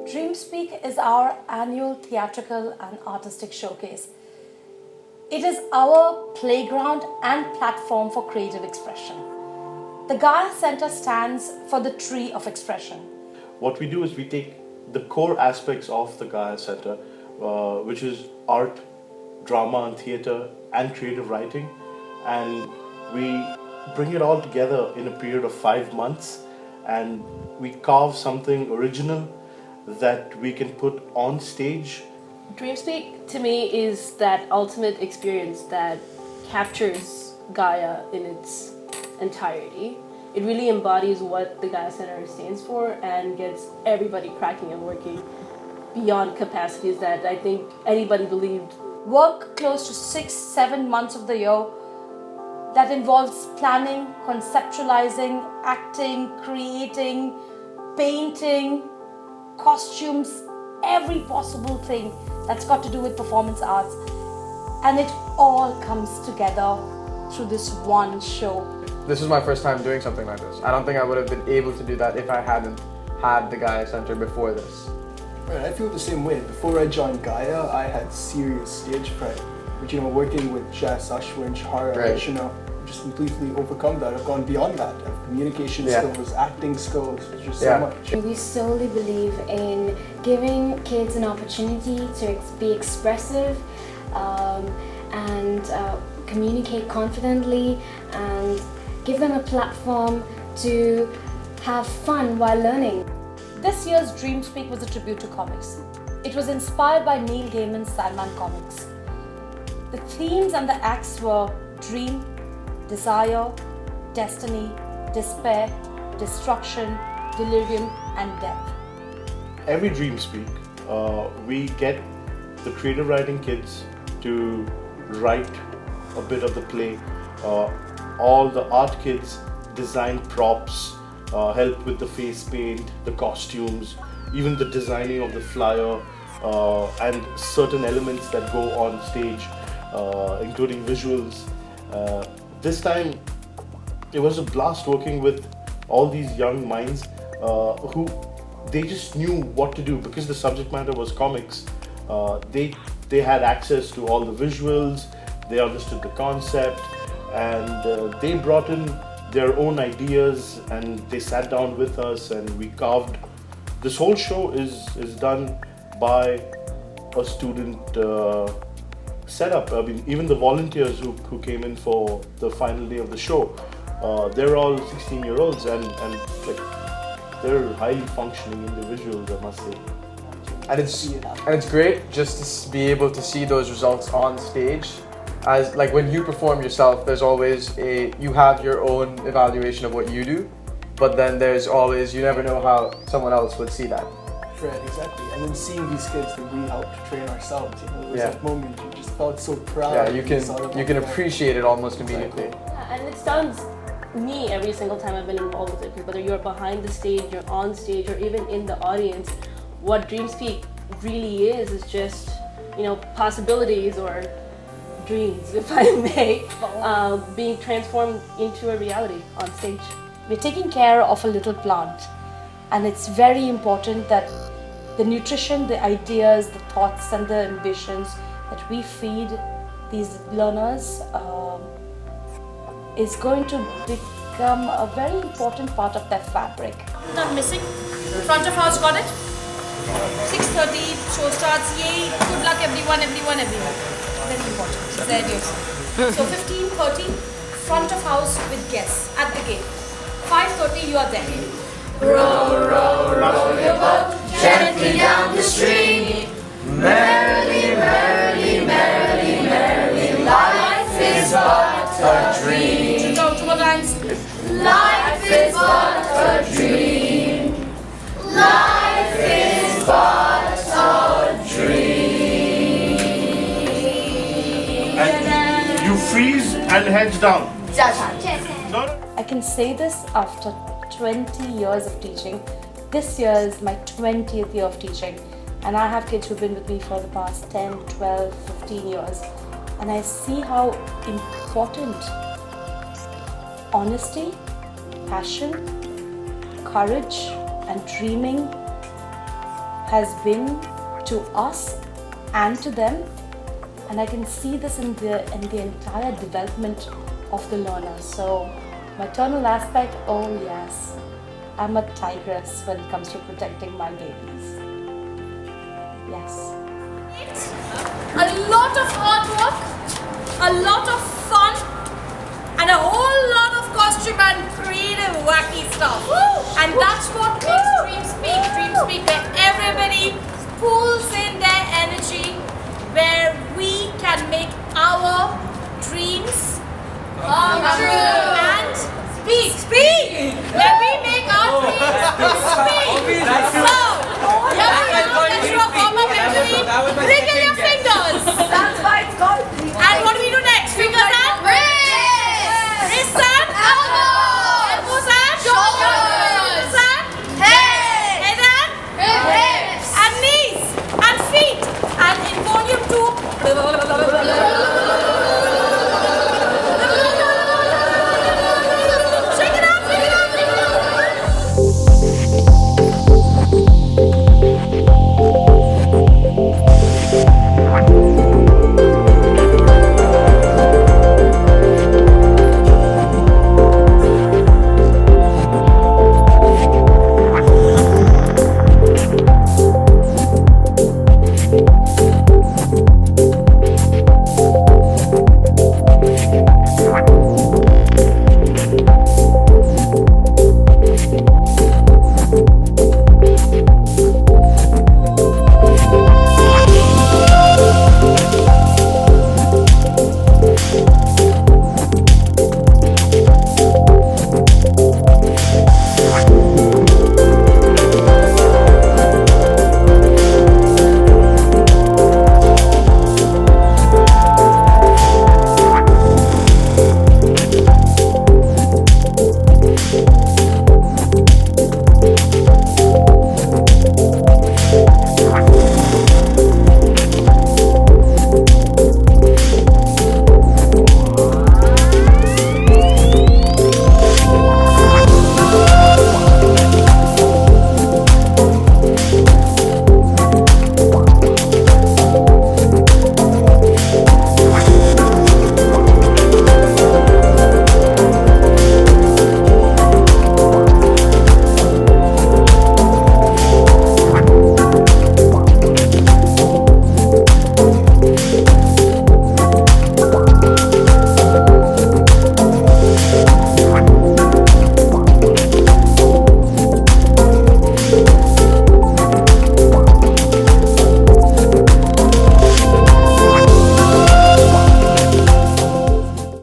Dreamspeak is our annual theatrical and artistic showcase. It is our playground and platform for creative expression. The Gaia Centre stands for the tree of expression. What we do is we take the core aspects of the Gaia Centre, which is art, drama and theatre and creative writing, and we bring it all together in a period of 5 months, and we carve something original that we can put on stage. Dreamspeak to me is that ultimate experience that captures Gaia in its entirety. It really embodies what the Gaia Centre stands for and gets everybody cracking and working beyond capacities that I think anybody believed. Work close to 6-7 months of the year that involves planning, conceptualizing, acting, creating, painting, costumes, every possible thing that's got to do with performance arts. And it all comes together through this one show. This is my first time doing something like this. I don't think I would have been able to do that if I hadn't had the Gaia Centre before this. Right, I feel the same way. Before I joined Gaia, I had serious stage fright. But working with Jess, Ashwin, Shahara, Right. just completely overcome that. I've gone beyond that. I have communication skills, acting skills, it's just so much. We solely believe in giving kids an opportunity to be expressive and communicate confidently and give them a platform to have fun while learning. This year's Dreamspeak was a tribute to comics. It was inspired by Neil Gaiman's Sandman comics. The themes and the acts were dream, desire, destiny, despair, destruction, delirium, and death. Every Dreamspeak, we get the creative writing kids to write a bit of the play. All the art kids design props, help with the face paint, the costumes, even the designing of the flyer, and certain elements that go on stage, including visuals. This time, it was a blast working with all these young minds who they just knew what to do because the subject matter was comics. They had access to all the visuals, they understood the concept, and they brought in their own ideas and they sat down with us and we carved. This whole show is done by a student setup. I mean, even the volunteers who came in for the final day of the show, they're all 16-year-olds and like they're highly functioning individuals, I must say. And it's great just to be able to see those results on stage. As like when you perform yourself, there's always you have your own evaluation of what you do, but then there's always, you never know how someone else would see that. Right, exactly. And then seeing these kids that we helped train ourselves, it was that moment you just felt so proud. Yeah, you can appreciate it almost immediately. Yeah, and it stuns me every single time I've been involved with it, because whether you're behind the stage, you're on stage, or even in the audience, what Dreamspeak really is just, possibilities or dreams, if I may, being transformed into a reality on stage. We're taking care of a little plant, and it's very important that the nutrition, the ideas, the thoughts and the ambitions that we feed these learners is going to become a very important part of their fabric. Not missing. Front of house, got it? 6:30 show starts. Yay! Good luck everyone. Very important. There it is. So 15:30 front of house with guests at the gate. 5:30 you are there. Row, row, row your boat gently down the stream. Merrily, merrily, merrily, merrily, life is but a dream. Two more times. Life is but a dream. Life is but a dream. And you freeze and heads down. I can say this after 20 years of teaching. This year is my 20th year of teaching, and I have kids who've been with me for the past 10, 12, 15 years, and I see how important honesty, passion, courage and dreaming has been to us and to them, and I can see this in the entire development of the learner. So maternal aspect, oh yes, I'm a tigress when it comes to protecting my babies. Yes. A lot of hard work, a lot of fun, and a whole lot of costume and creative wacky stuff. And that's what makes Dreamspeak, where everybody pulls in their energy, where we can make our dreams come true. And speak. Let me make our dreams speak. So